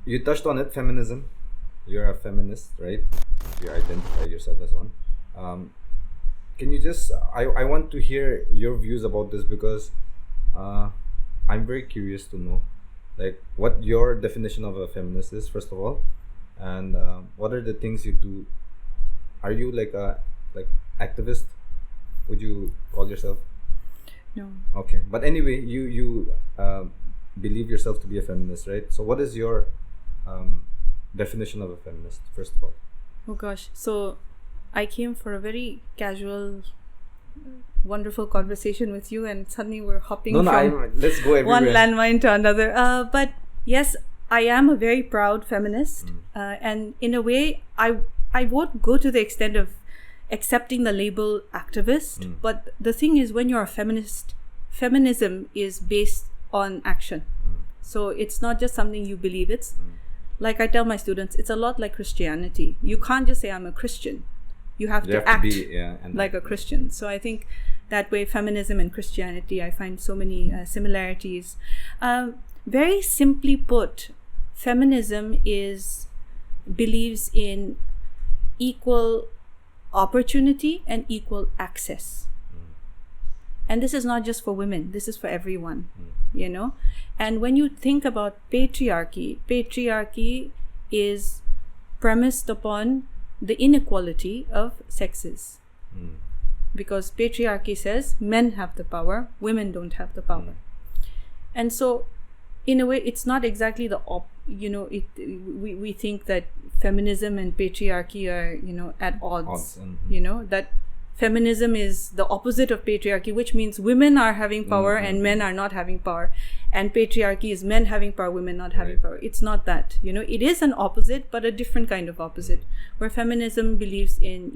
You touched on it, feminism. You're a feminist, right? You identify yourself as one. Can you just? I want to hear your views about this because I'm very curious to know, like, what your definition of a feminist is, first of all, and what are the things you do. Are you like a activist? Would you call yourself? No. Okay, but anyway, you believe yourself to be a feminist, right? So what is your definition of a feminist, first of all? Oh gosh. So I came for a very casual, wonderful conversation with you, and suddenly we're hopping let's go everywhere. one landmine to another. But yes, I am a very proud feminist, and in a way, I won't go to the extent of accepting the label activist. But the thing is, when you're a feminist, feminism is based on action. So it's not just something you believe. It's like I tell my students, it's a lot like Christianity. You can't just say I'm a Christian. You have to act like a Christian. So I think that way, feminism and Christianity, I find so many similarities. Very simply put, feminism believes in equal opportunity and equal access. And this is not just for women, this is for everyone, you know. And when you think about patriarchy is premised upon the inequality of sexes. Because patriarchy says men have the power, women don't have the power. And so, in a way, it's not exactly we think that feminism and patriarchy are, at odds. That feminism is the opposite of patriarchy, which means women are having power and men are not having power. And patriarchy is men having power, women not having power. It's not that. It is an opposite, but a different kind of opposite, where feminism believes in,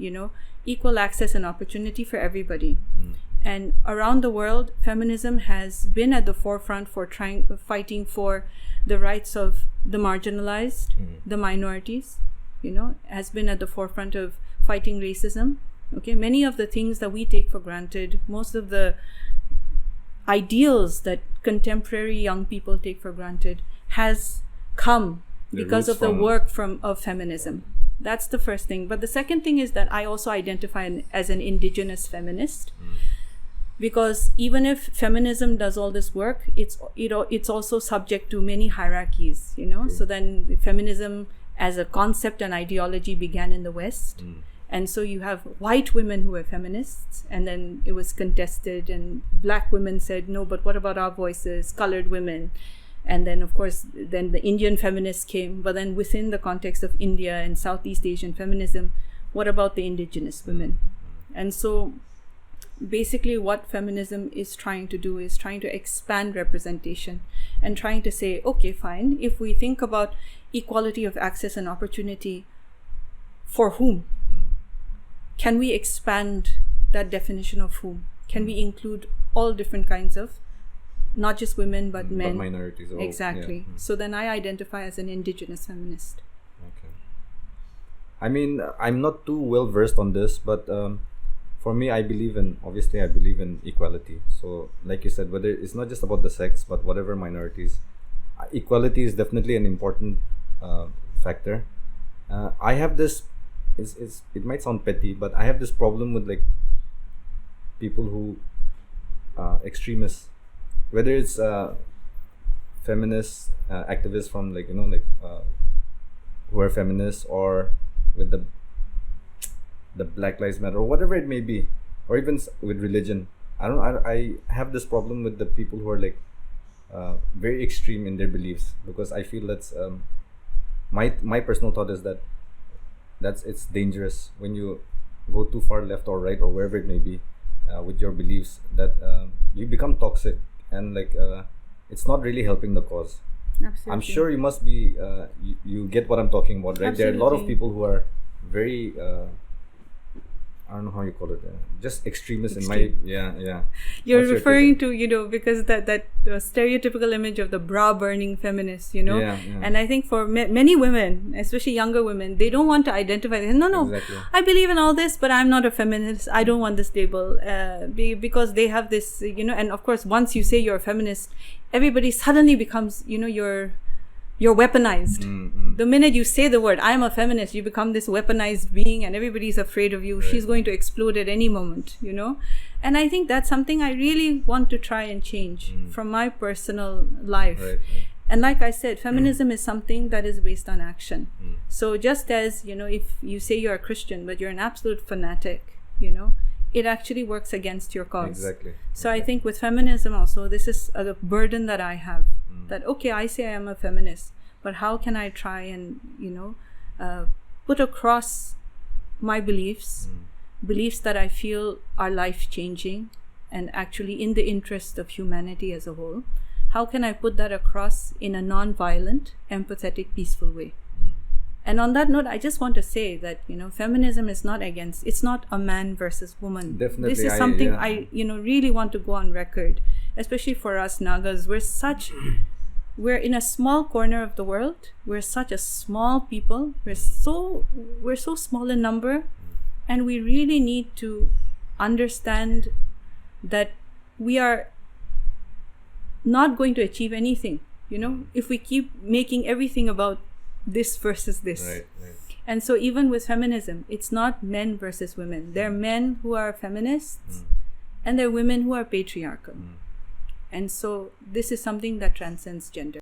equal access and opportunity for everybody. And around the world, feminism has been at the forefront for fighting for the rights of the marginalized, the minorities, has been at the forefront of fighting racism. Okay, many of the things that we take for granted, most of the ideals that contemporary young people take for granted has come because of the work of feminism. That's the first thing. But the second thing is that I also identify as an indigenous feminist. Because even if feminism does all this work, it's also subject to many hierarchies, So then feminism as a concept and ideology began in the West. And so you have white women who were feminists, and then it was contested, and black women said, no, but what about our voices, colored women? And then, of course, then the Indian feminists came, but then within the context of India and Southeast Asian feminism, what about the indigenous women? And so basically what feminism is trying to do is trying to expand representation and trying to say, okay, fine, if we think about equality of access and opportunity, for whom? Can we expand that definition of whom? Can we include all different kinds of, not just women, but men? But minorities. Exactly. Yeah. So then I identify as an indigenous feminist. Okay. I mean, I'm not too well versed on this, but for me, I believe in equality. So like you said, whether it's not just about the sex, but whatever minorities, equality is definitely an important factor. I have this, it might sound petty, but I have this problem with like people who extremists, whether it's feminists, activists from who are feminists, or with the Black Lives Matter, or whatever it may be, or even with religion. I have this problem with the people who are like very extreme in their beliefs, because I feel that's my personal thought is that it's dangerous when you go too far left or right or wherever it may be with your beliefs, that you become toxic, and it's not really helping the cause. Absolutely. I'm sure you must be you get what I'm talking about, right? Absolutely. There are a lot of people who are very I don't know how you call it, just extremists. Extreme. In my You're referring to because that stereotypical image of the bra burning feminist, and I think for many women, especially younger women, they don't want to identify. No, exactly. I believe in all this, but I'm not a feminist. I don't want this label because they have this, and of course once you say you're a feminist, everybody suddenly becomes, you're weaponized. Mm-hmm. The minute you say the word, I'm a feminist, you become this weaponized being and everybody's afraid of you. Right. She's going to explode at any moment, you know? And I think that's something I really want to try and change from my personal life. Right. And like I said, feminism is something that is based on action. So just as, you know, if you say you're a Christian, but you're an absolute fanatic, you know, it actually works against your cause. Exactly. So I think with feminism also, this is a burden that I have. That, okay, I say I am a feminist, but how can I try and, you know, put across my beliefs that I feel are life-changing and actually in the interest of humanity as a whole. How can I put that across in a non-violent, empathetic, peaceful way? And on that note, I just want to say that, you know, feminism is not against, it's not a man versus woman. Definitely. This is something I, you know, really want to go on record, especially for us Nagas. We're in a small corner of the world. We're such a small people. We're so small in number, and we really need to understand that we are not going to achieve anything, you know, if we keep making everything about this versus this. Right. And so even with feminism, it's not men versus women. There are men who are feminists and there are women who are patriarchal. And so this is something that transcends gender.